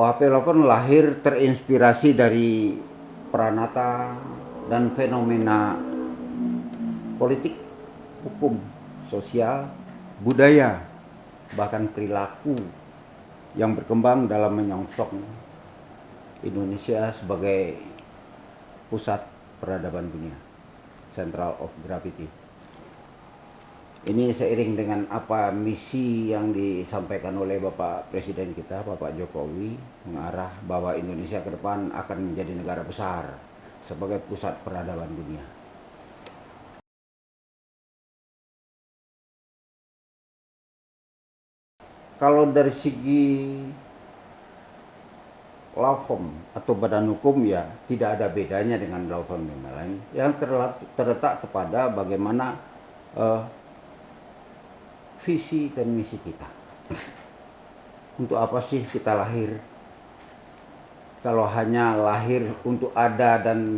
OHP Law lahir terinspirasi dari peranata dan fenomena politik, hukum, sosial, budaya, bahkan perilaku yang berkembang dalam menyongsong Indonesia sebagai pusat peradaban dunia, Center of Gravity. Ini seiring dengan apa misi yang disampaikan oleh Bapak Presiden kita, Bapak Jokowi, mengarah bahwa Indonesia ke depan akan menjadi negara besar sebagai pusat peradaban dunia. Kalau dari segi law firm atau badan hukum ya tidak ada bedanya dengan law firm yang lain, yang terletak kepada bagaimana visi dan misi kita. Untuk apa sih kita lahir? Kalau hanya lahir untuk ada dan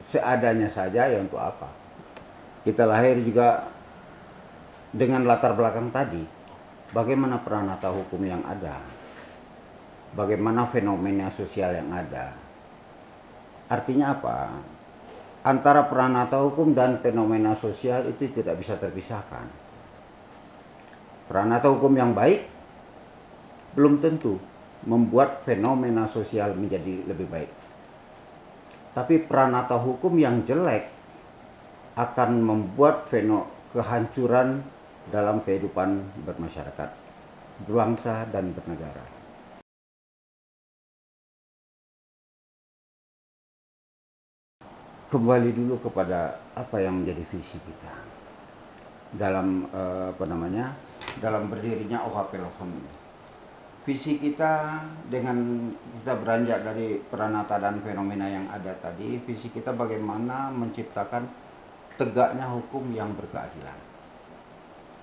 seadanya saja, ya untuk apa? Kita lahir juga dengan latar belakang tadi. Bagaimana peranata hukum yang ada? Bagaimana fenomena sosial yang ada? Artinya apa? Antara peranata hukum dan fenomena sosial itu tidak bisa terpisahkan. Peranata hukum yang baik belum tentu membuat fenomena sosial menjadi lebih baik. Tapi peranata hukum yang jelek akan membuat kehancuran dalam kehidupan bermasyarakat, berbangsa dan bernegara. Kembali dulu kepada apa yang menjadi visi kita dalam dalam berdirinya OHP Law Firm ini. Visi kita dengan kita beranjak dari peranata dan fenomena yang ada tadi, visi kita bagaimana menciptakan tegaknya hukum yang berkeadilan.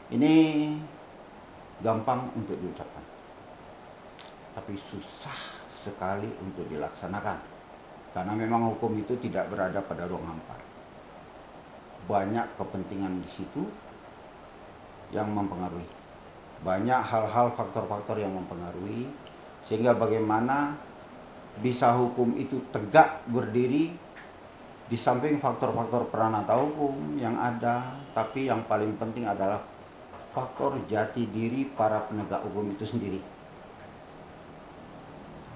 Ini gampang untuk diucapkan, tapi susah sekali untuk dilaksanakan, karena memang hukum itu tidak berada pada ruang hampa. Banyak kepentingan di situ yang mempengaruhi, banyak hal-hal, faktor-faktor yang mempengaruhi, sehingga bagaimana bisa hukum itu tegak berdiri di samping faktor-faktor peranata hukum yang ada, tapi yang paling penting adalah faktor jati diri para penegak hukum itu sendiri.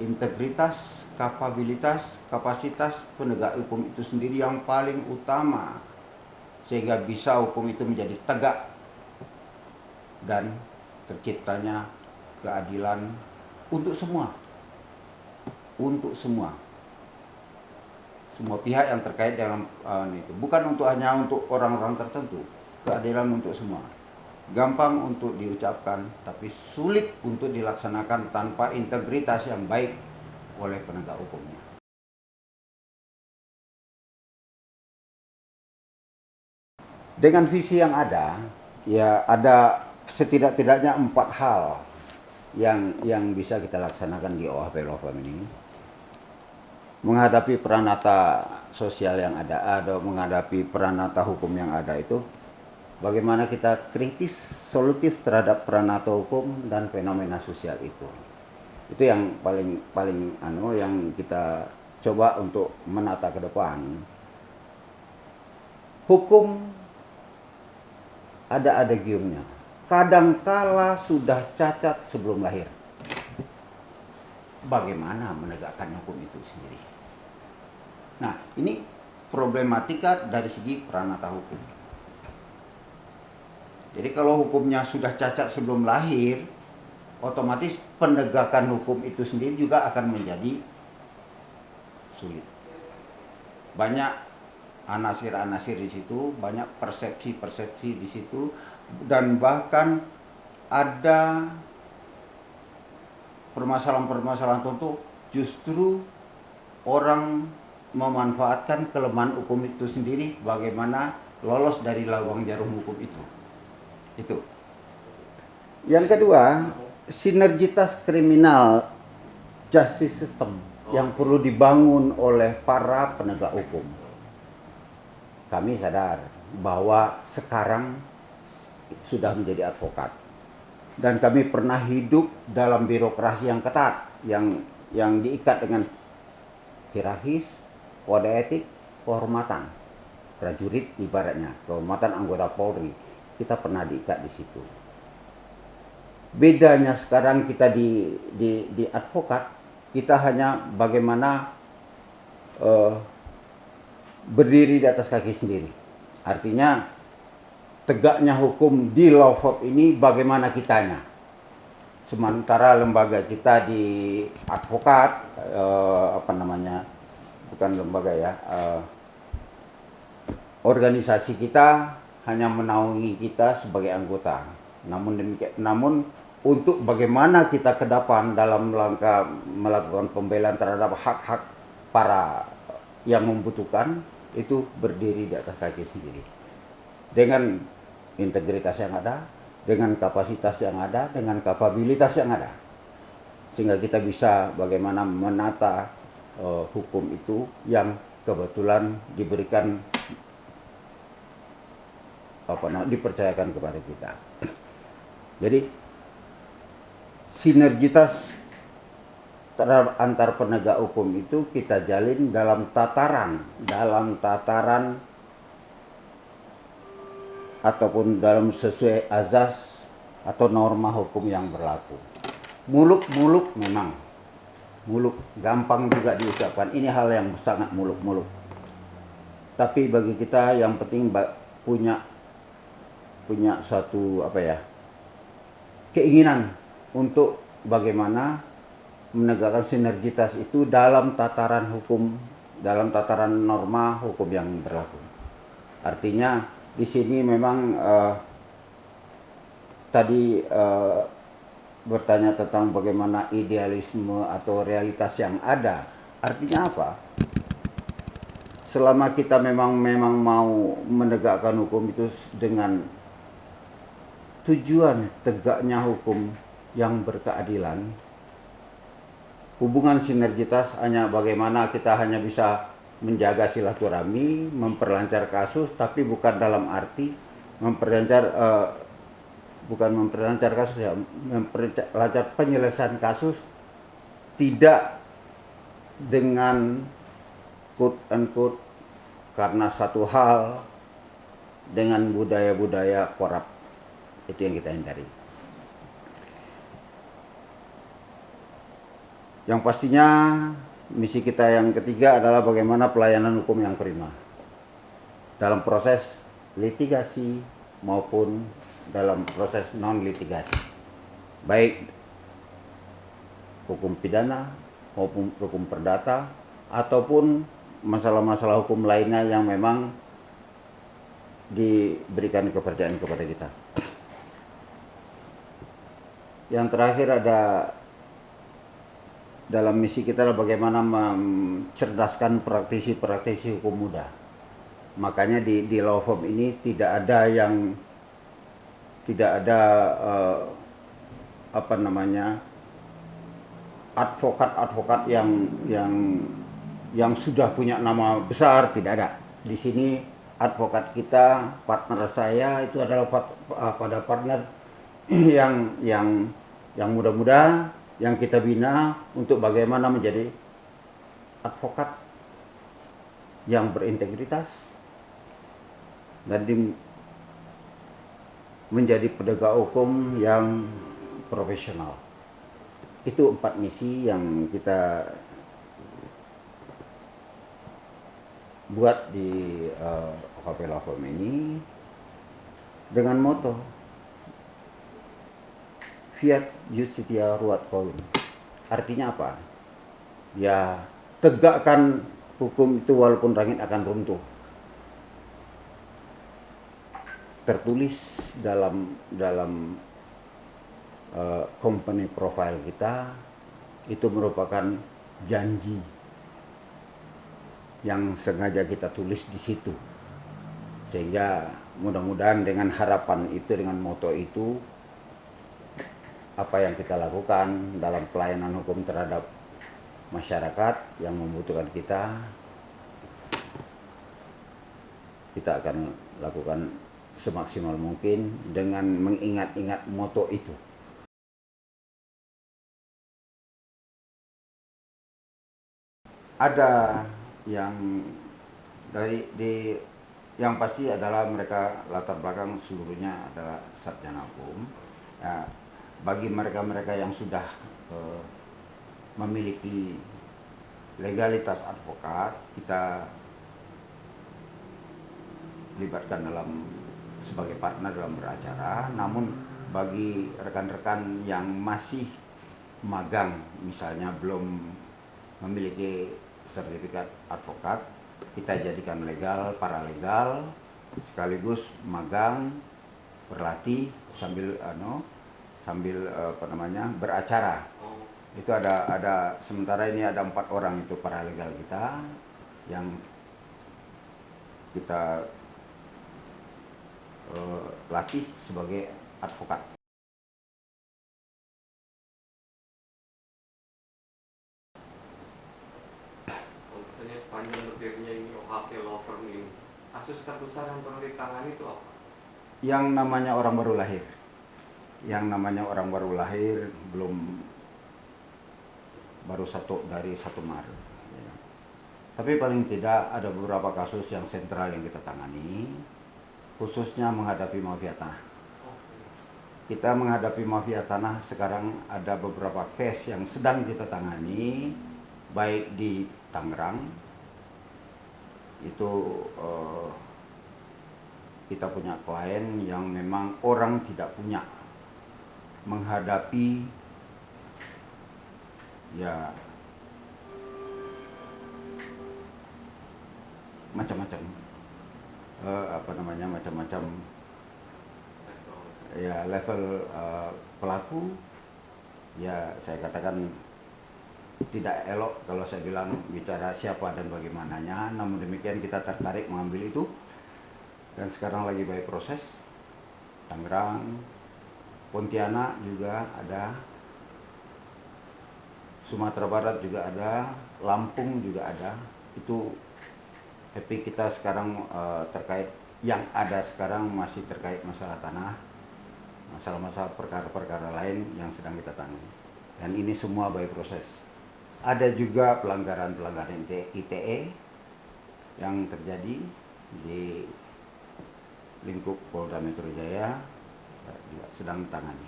Integritas, kapasitas penegak hukum itu sendiri yang paling utama, sehingga bisa hukum itu menjadi tegak dan terciptanya keadilan untuk semua pihak yang terkait dalam itu, bukan hanya untuk orang-orang tertentu. Keadilan untuk semua, gampang untuk diucapkan tapi sulit untuk dilaksanakan tanpa integritas yang baik oleh penegak hukumnya. Dengan visi yang ada, ya ada setidak-tidaknya 4 hal yang bisa kita laksanakan di OHP Law Firm ini. Menghadapi peranata sosial yang ada, atau menghadapi peranata hukum yang ada itu, bagaimana kita kritis, solutif terhadap peranata hukum dan fenomena sosial itu. Itu yang paling yang kita coba untuk menata ke depan. Hukum ada adagiumnya. Kadangkala sudah cacat sebelum lahir. Bagaimana menegakkan hukum itu sendiri? Nah, ini problematika dari segi peranata hukum. Jadi kalau hukumnya sudah cacat sebelum lahir, otomatis penegakan hukum itu sendiri juga akan menjadi sulit. Banyak anasir-anasir di situ, banyak persepsi-persepsi di situ, dan bahkan ada permasalahan-permasalahan tertentu justru orang memanfaatkan kelemahan hukum itu sendiri bagaimana lolos dari lubang jarum hukum itu. Yang kedua, sinergitas kriminal justice system yang perlu dibangun oleh para penegak hukum. Kami sadar bahwa sekarang sudah menjadi advokat. dan kami pernah hidup dalam birokrasi yang ketat, yang diikat dengan hierarkis, kode etik, kehormatan prajurit ibaratnya, kehormatan anggota Polri. Kita pernah diikat di situ. Bedanya sekarang kita di advokat, kita hanya bagaimana berdiri di atas kaki sendiri. Artinya tegaknya hukum di law firm ini bagaimana kitanya. Sementara lembaga kita di advokat, bukan lembaga ya, organisasi kita hanya menaungi kita sebagai anggota. Namun untuk bagaimana kita ke depan dalam langkah melakukan pembelaan terhadap hak-hak para yang membutuhkan, itu berdiri di atas kaki sendiri. Dengan integritas yang ada, dengan kapasitas yang ada, dengan kapabilitas yang ada. Sehingga kita bisa bagaimana menata hukum itu yang kebetulan diberikan dipercayakan kepada kita. Jadi sinergitas antar penegak hukum itu kita jalin dalam tataran ataupun dalam sesuai azas atau norma hukum yang berlaku. Muluk-muluk memang, muluk gampang juga diucapkan. Ini hal yang sangat muluk-muluk. Tapi bagi kita yang penting punya suatu keinginan untuk bagaimana menegakkan sinergitas itu dalam tataran hukum, dalam tataran norma hukum yang berlaku. Artinya di sini memang tadi bertanya tentang bagaimana idealisme atau realitas yang ada. Artinya apa? Selama kita memang mau menegakkan hukum itu dengan tujuan tegaknya hukum yang berkeadilan, hubungan sinergitas hanya bagaimana kita hanya bisa menjaga silaturahmi, memperlancar kasus, tapi bukan dalam arti memperlancar penyelesaian kasus tidak dengan quote unquote karena satu hal dengan budaya-budaya korup. Itu yang kita hindari. Yang pastinya misi kita yang ketiga adalah bagaimana pelayanan hukum yang prima dalam proses litigasi maupun dalam proses non-litigasi, baik hukum pidana maupun hukum perdata ataupun masalah-masalah hukum lainnya yang memang diberikan kepercayaan kepada kita. Yang terakhir ada dalam misi kita adalah bagaimana mencerdaskan praktisi hukum muda. Makanya di law firm ini tidak ada advokat yang sudah punya nama besar, tidak ada. Di sini advokat kita, partner saya itu adalah pada partner yang muda-muda yang kita bina untuk bagaimana menjadi advokat yang berintegritas dan menjadi penegak hukum yang profesional. Itu 4 misi yang kita buat di OKP Law Firm ini dengan moto Fiat Justitia Ruat Coelum. Artinya apa? Ya, tegakkan hukum itu walaupun langit akan runtuh. Tertulis dalam company profile kita, itu merupakan janji yang sengaja kita tulis di situ. Sehingga mudah-mudahan dengan harapan itu, dengan moto itu, apa yang kita lakukan dalam pelayanan hukum terhadap masyarakat yang membutuhkan kita akan lakukan semaksimal mungkin dengan mengingat-ingat moto itu. Ada yang yang pasti adalah mereka latar belakang seluruhnya adalah sarjana hukum. Ya, bagi mereka-mereka yang sudah eh, memiliki legalitas advokat, kita libatkan dalam sebagai partner dalam beracara. Namun bagi rekan-rekan yang masih magang, misalnya belum memiliki sertifikat advokat, kita jadikan legal, paralegal, sekaligus magang, berlatih sambil beracara. Itu ada sementara ini ada 4 orang itu paralegal kita yang kita latih sebagai advokat. Misalnya sepanjang berdirinya ini OHK Law Firm ini, kasus terbesar yang pernah ditangani itu apa? Yang namanya orang baru lahir. Yang namanya orang baru lahir baru dari 1 Maret. Ya. Tapi paling tidak ada beberapa kasus yang sentral yang kita tangani, khususnya menghadapi mafia tanah. Kita menghadapi mafia tanah sekarang ada beberapa case yang sedang kita tangani, baik di Tangerang, itu kita punya klien yang memang orang tidak punya, menghadapi ya macam-macam macam-macam ya level pelaku. Ya saya katakan tidak elok kalau saya bilang bicara siapa dan bagaimananya, namun demikian kita tertarik mengambil itu dan sekarang lagi by proses. Tangerang, Pontianak juga ada, Sumatera Barat juga ada, Lampung juga ada. Itu happy kita sekarang terkait yang ada sekarang masih terkait masalah tanah, masalah-masalah perkara-perkara lain yang sedang kita tangani. Dan ini semua by proses. Ada juga pelanggaran-pelanggaran ITE yang terjadi di lingkup Polda Metro Jaya juga sedang ditangani.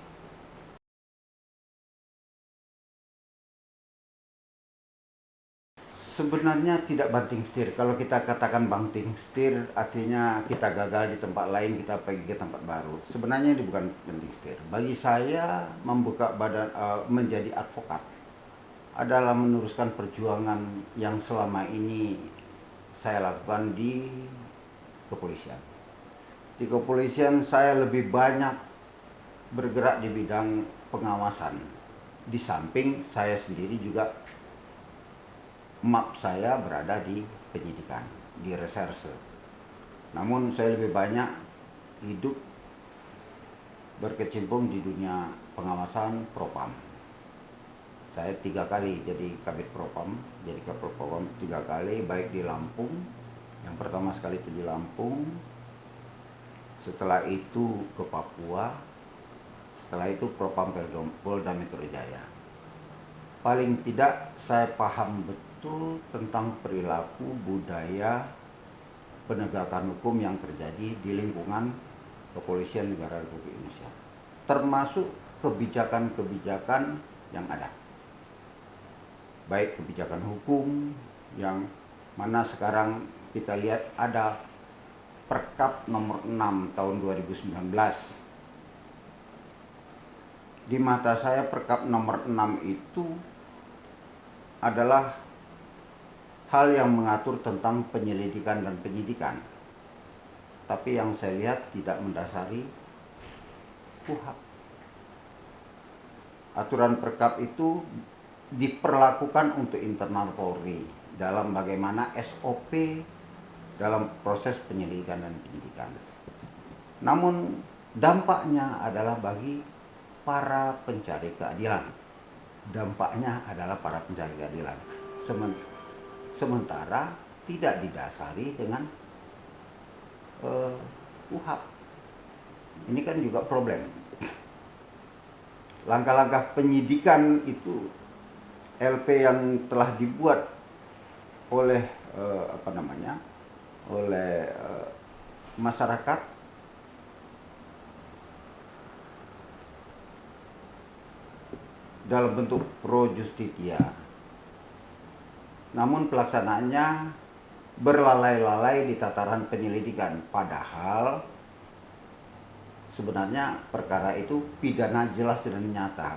Sebenarnya tidak banting setir. Kalau kita katakan banting setir, artinya kita gagal di tempat lain, kita pergi ke tempat baru. Sebenarnya ini bukan banting setir. Bagi saya membuka menjadi advokat adalah meneruskan perjuangan yang selama ini saya lakukan di kepolisian. Di kepolisian saya lebih banyak bergerak di bidang pengawasan. Di samping saya sendiri juga map saya berada di penyidikan, di reserse. Namun saya lebih banyak hidup berkecimpung di dunia pengawasan propam. Saya 3 kali jadi kabid propam, jadi kabid propam 3 kali, baik di Lampung. Yang pertama sekali itu di Lampung, setelah itu ke Papua, setelah itu propam Polda Metro Jaya. Paling tidak saya paham betul tentang perilaku budaya penegakan hukum yang terjadi di lingkungan Kepolisian Negara Republik Indonesia, termasuk kebijakan-kebijakan yang ada, baik kebijakan hukum yang mana sekarang kita lihat ada Perkap nomor 6 tahun 2019. Di mata saya Perkap nomor 6 itu adalah hal yang mengatur tentang penyelidikan dan penyidikan. Tapi yang saya lihat tidak mendasari KUHP. Aturan Perkap itu diperlakukan untuk internal Polri dalam bagaimana SOP dalam proses penyelidikan dan penyidikan. Namun dampaknya adalah bagi para pencari keadilan. Dampaknya adalah para pencari keadilan. Sementara tidak didasari dengan KUHP. Ini kan juga problem. Langkah-langkah penyidikan itu LP yang telah dibuat oleh apa namanya, oleh masyarakat dalam bentuk pro justitia. Namun pelaksanaannya berlalai-lalai di tataran penyelidikan, padahal sebenarnya perkara itu pidana jelas dan nyata,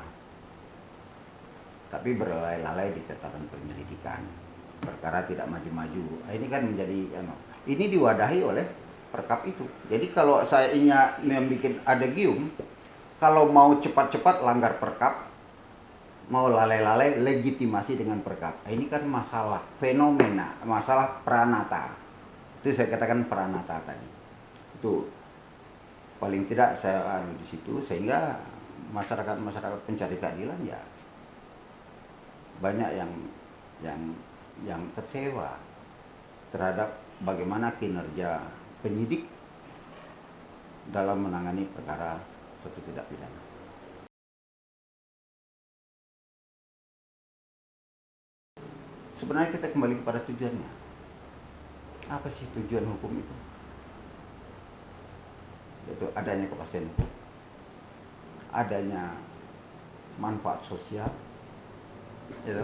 tapi berlalai-lalai di tataran penyelidikan, perkara tidak maju-maju. Ini kan menjadi ini diwadahi oleh perkap itu. Jadi kalau saya ingin membuat adagium, kalau mau cepat-cepat langgar perkap, mau lalai-lalai legitimasi dengan perkap. Ini kan masalah fenomena, masalah pranata. Itu saya katakan pranata tadi. Itu paling tidak saya di situ, sehingga masyarakat pencari keadilan ya banyak yang kecewa terhadap bagaimana kinerja penyidik dalam menangani perkara suatu tindak pidana. Sebenarnya kita kembali kepada tujuannya. Apa sih tujuan hukum itu? Yaitu adanya kepastian hukum, adanya manfaat sosial, gitu,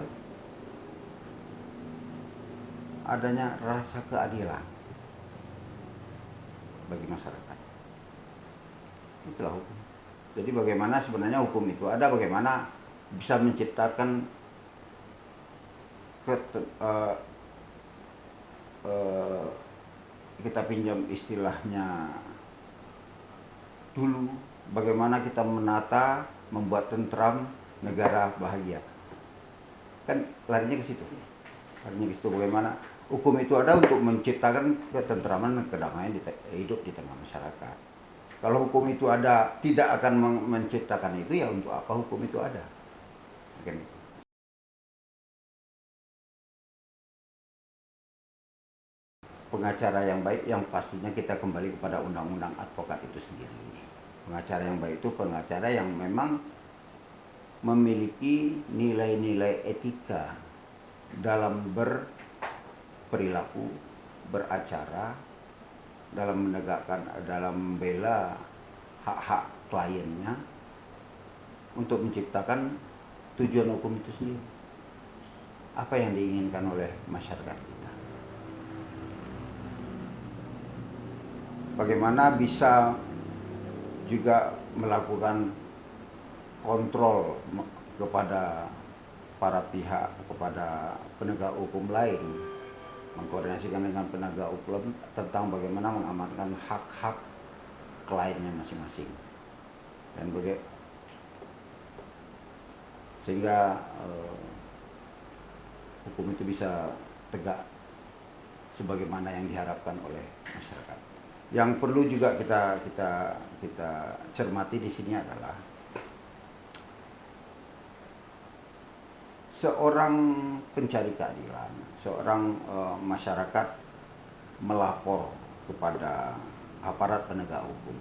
adanya rasa keadilan bagi masyarakat. Itulah hukum. Jadi bagaimana sebenarnya hukum itu ada, bagaimana bisa menciptakan kita pinjam istilahnya dulu, bagaimana kita menata, membuat tentram negara bahagia. Kan larinya ke situ. Larinya ke situ, bagaimana hukum itu ada untuk menciptakan ketentraman dan kedamaian hidup di tengah masyarakat. Kalau hukum itu ada tidak akan menciptakan itu, ya untuk apa hukum itu ada? Kan? Pengacara yang baik, yang pastinya kita kembali kepada undang-undang advokat itu sendiri. Pengacara yang baik itu pengacara yang memang memiliki nilai-nilai etika dalam berperilaku, beracara, dalam menegakkan, dalam membela hak-hak kliennya, untuk menciptakan tujuan hukum itu sendiri. Apa yang diinginkan oleh masyarakat kita? Bagaimana bisa juga melakukan kontrol kepada para pihak, kepada penegak hukum lain, mengkoordinasikan dengan penegak hukum tentang bagaimana mengamankan hak-hak kliennya masing-masing, dan sehingga hukum itu bisa tegak sebagaimana yang diharapkan oleh masyarakat. Yang perlu juga kita cermati di sini adalah seorang pencari keadilan, seorang masyarakat melapor kepada aparat penegak hukum.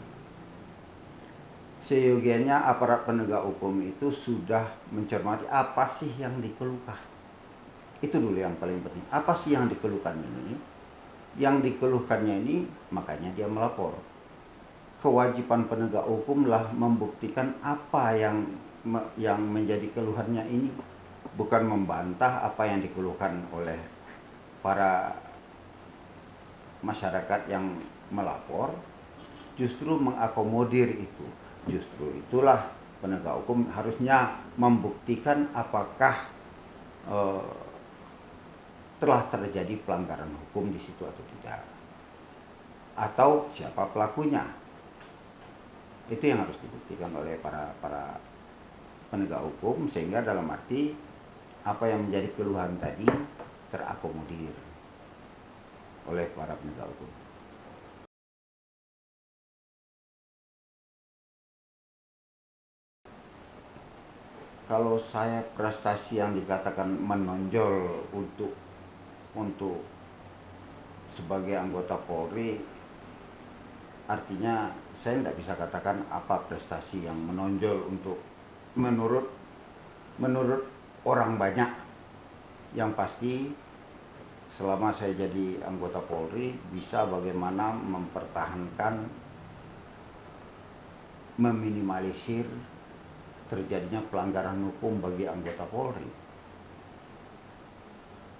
Seyogianya aparat penegak hukum itu sudah mencermati apa sih yang dikeluhkan. Itu dulu yang paling penting. Apa sih yang dikeluhkan ini? Yang dikeluhkannya ini, makanya dia melapor. Kewajiban penegak hukum lah membuktikan apa yang menjadi keluhannya ini, bukan membantah apa yang dikeluhkan oleh para masyarakat yang melapor. Justru mengakomodir itu. Justru itulah penegak hukum harusnya membuktikan apakah telah terjadi pelanggaran hukum di situ atau tidak, atau siapa pelakunya. Itu yang harus dibuktikan oleh para penegak hukum, sehingga dalam arti apa yang menjadi keluhan tadi terakomodir oleh para penegak hukum. Kalau saya prestasi yang dikatakan menonjol untuk sebagai anggota Polri, artinya saya tidak bisa katakan apa prestasi yang menonjol untuk menurut orang banyak. Yang pasti selama saya jadi anggota Polri bisa bagaimana mempertahankan, meminimalisir terjadinya pelanggaran hukum bagi anggota Polri.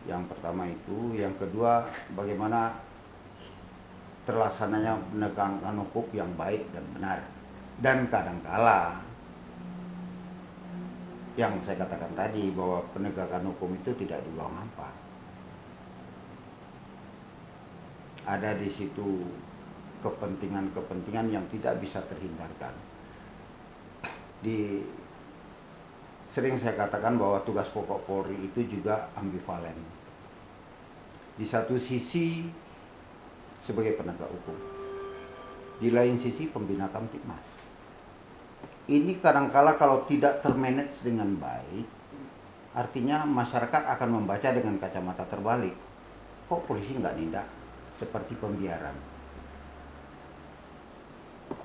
Yang pertama itu, yang kedua bagaimana terlaksananya penegakan hukum yang baik dan benar. Dan kadangkala yang saya katakan tadi bahwa penegakan hukum itu tidak dibuang hampa. Ada di situ kepentingan-kepentingan yang tidak bisa terhindarkan. Sering saya katakan bahwa tugas pokok Polri itu juga ambivalen. Di satu sisi sebagai penegak hukum, di lain sisi pembina Kamtibmas. Ini kadangkala kalau tidak termanage dengan baik, artinya masyarakat akan membaca dengan kacamata terbalik. Kok polisi nggak nindak seperti pembiaran?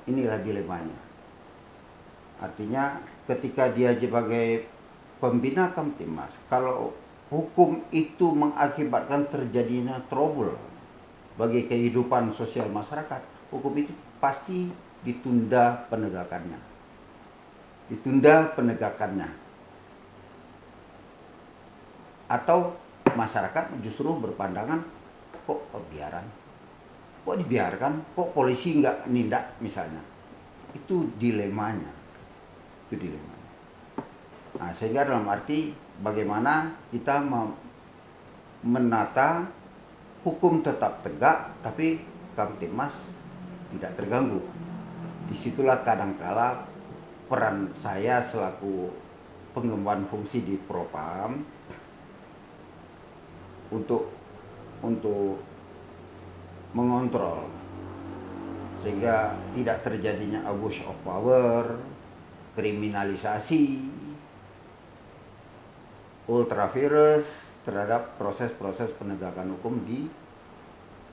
Inilah dilemanya. Artinya ketika dia sebagai pembina Kamtibmas, kalau hukum itu mengakibatkan terjadinya trouble bagi kehidupan sosial masyarakat, hukum itu pasti ditunda penegakannya. Atau masyarakat justru berpandangan, kok pembiaran, kok dibiarkan, kok polisi nggak nindak misalnya. Itu dilemanya. Nah, sehingga dalam arti bagaimana kita menata hukum tetap tegak tapi Kamtibmas tidak terganggu. Disitulah kadangkala peran saya selaku pengemban fungsi di Propam untuk mengontrol sehingga tidak terjadinya abuse of power, kriminalisasi, ultravirus terhadap proses-proses penegakan hukum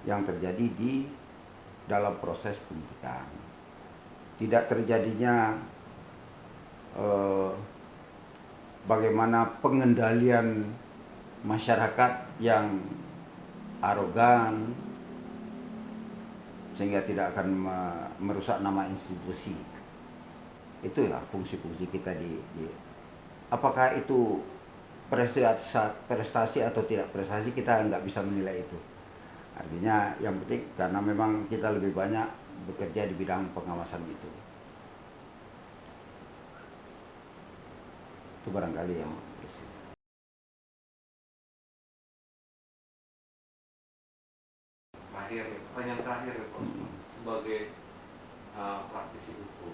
yang terjadi di dalam proses penyidikan. Tidak terjadinya bagaimana pengendalian masyarakat yang arogan sehingga tidak akan merusak nama institusi. Itulah fungsi-fungsi kita apakah itu prestasi atau tidak prestasi, kita nggak bisa menilai itu. Artinya yang penting karena memang kita lebih banyak bekerja di bidang pengawasan itu. Itu barangkali yang pertanyaan terakhir ya, Pak. Sebagai praktisi hukum,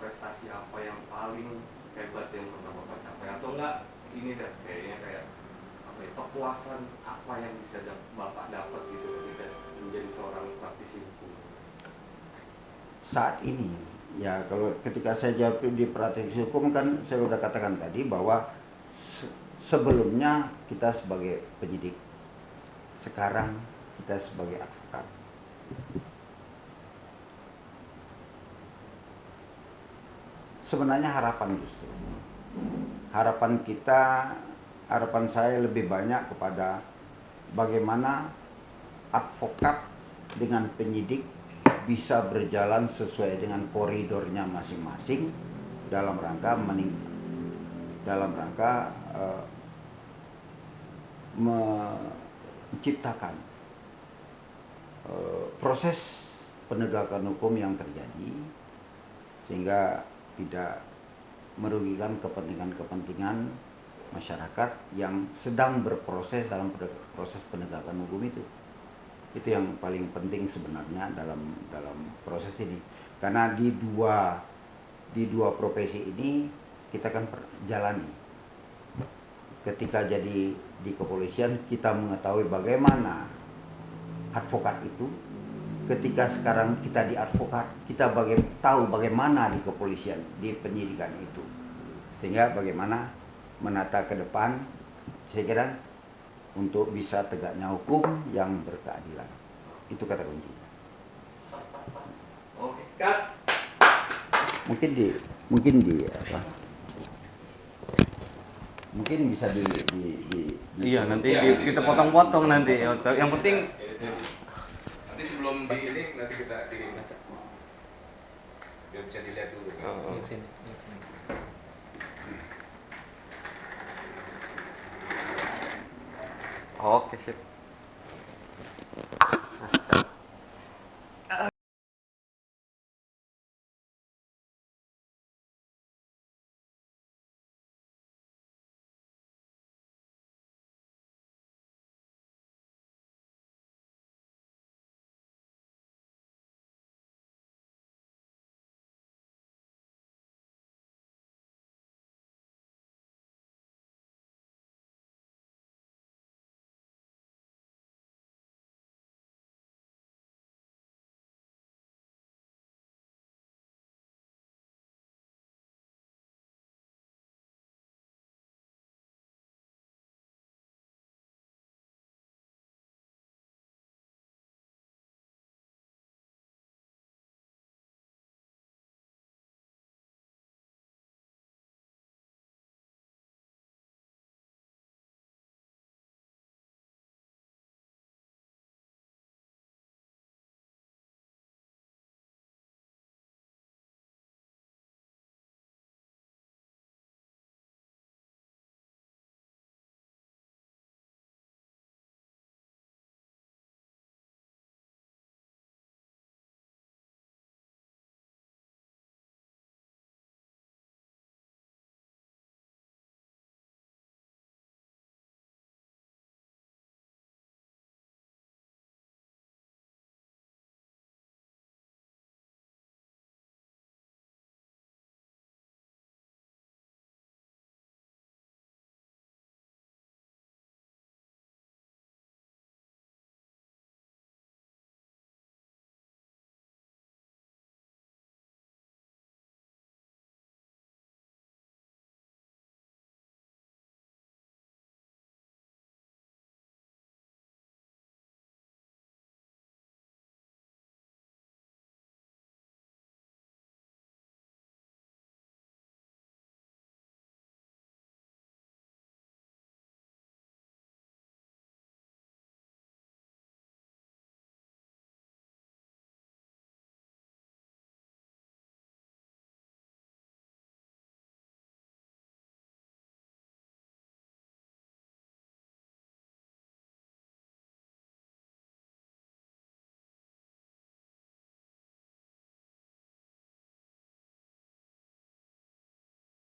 prestasi apa yang paling hebat yang pernah Bapak capai, atau enggak ini deh kayaknya kayak kepuasan apa yang bisa Bapak dapat gitu ketika menjadi seorang praktisi hukum saat ini? Ya, kalau ketika saya jawab di praktisi hukum kan saya sudah katakan tadi bahwa sebelumnya kita sebagai penyidik, sekarang kita sebagai advokat. Sebenarnya harapan saya lebih banyak kepada bagaimana advokat dengan penyidik bisa berjalan sesuai dengan koridornya masing-masing dalam rangka menciptakan proses penegakan hukum yang terjadi sehingga tidak merugikan kepentingan masyarakat yang sedang berproses dalam proses penegakan hukum itu. Itu yang paling penting sebenarnya dalam proses ini. Karena di dua profesi ini kita kan jalani. Ketika jadi di kepolisian kita mengetahui bagaimana advokat itu. Ketika sekarang kita di advokat, kita tahu bagaimana di kepolisian, di penyidikan itu. Sehingga bagaimana menata ke depan, saya kira untuk bisa tegaknya hukum yang berkeadilan. Itu kata kuncinya. Oke, Kak. Mungkin di apa? Mungkin bisa Iya, nanti Iya, kita potong-potong nanti. Yang penting nanti sebelum di ini nanti kita baca biar bisa dilihat dulu kan. Oh. Sini. Oke, sip.